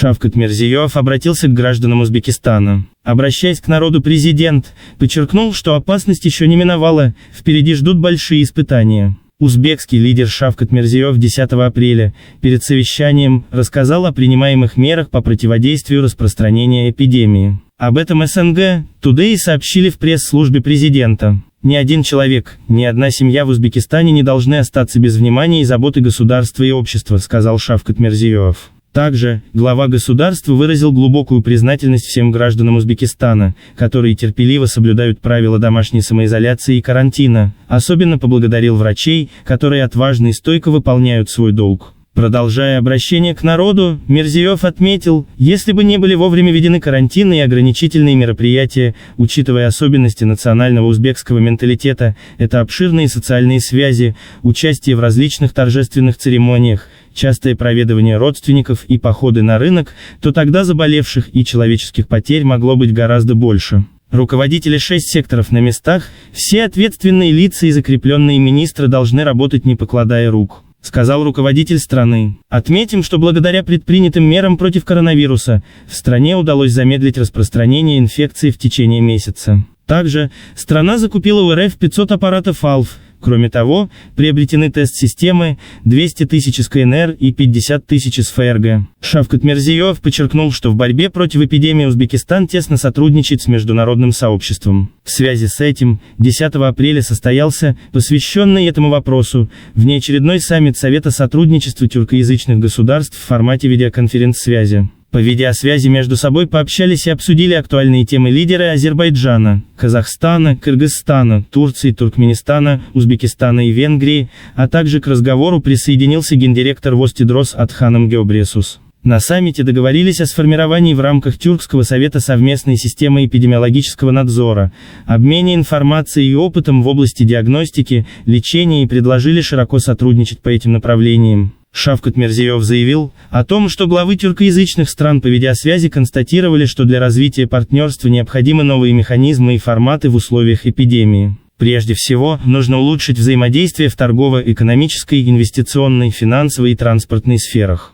Шавкат Мирзиёев обратился к гражданам Узбекистана. Обращаясь к народу, президент подчеркнул, что опасность еще не миновала, впереди ждут большие испытания. Узбекский лидер Шавкат Мирзиёев 10 апреля, перед совещанием, рассказал о принимаемых мерах по противодействию распространению эпидемии. Об этом СНГ Today сообщили в пресс-службе президента. Ни один человек, ни одна семья в Узбекистане не должны остаться без внимания и заботы государства и общества, сказал Шавкат Мирзиёев. Также, глава государства выразил глубокую признательность всем гражданам Узбекистана, которые терпеливо соблюдают правила домашней самоизоляции и карантина, особенно поблагодарил врачей, которые отважно и стойко выполняют свой долг. Продолжая обращение к народу, Мирзиёев отметил, если бы не были вовремя введены карантины и ограничительные мероприятия, учитывая особенности национального узбекского менталитета, это обширные социальные связи, участие в различных торжественных церемониях, частое проведывание родственников и походы на рынок, то тогда заболевших и человеческих потерь могло быть гораздо больше. Руководители 6 секторов на местах, все ответственные лица и закрепленные министры должны работать не покладая рук, сказал руководитель страны. Отметим, что благодаря предпринятым мерам против коронавируса, в стране удалось замедлить распространение инфекции в течение месяца. Также, страна закупила у РФ 500 аппаратов АЛФ. Кроме того, приобретены тест-системы, 200 тысяч из КНР и 50 тысяч из ФРГ. Шавкат Мирзиёев подчеркнул, что в борьбе против эпидемии Узбекистан тесно сотрудничает с международным сообществом. В связи с этим, 10 апреля состоялся, посвященный этому вопросу, внеочередной саммит Совета сотрудничества тюркоязычных государств в формате видеоконференц-связи. По видеосвязи между собой пообщались и обсудили актуальные темы лидеры Азербайджана, Казахстана, Кыргызстана, Турции, Туркменистана, Узбекистана и Венгрии, а также к разговору присоединился гендиректор ВОЗ Тедрос Атханом Геобресус. На саммите договорились о сформировании в рамках Тюркского совета совместной системы эпидемиологического надзора, обмене информацией и опытом в области диагностики, лечения и предложили широко сотрудничать по этим направлениям. Шавкат Мирзиёев заявил о том, что главы тюркоязычных стран по видеосвязи констатировали, что для развития партнерства необходимы новые механизмы и форматы в условиях эпидемии. Прежде всего, нужно улучшить взаимодействие в торгово-экономической, инвестиционной, финансовой и транспортной сферах.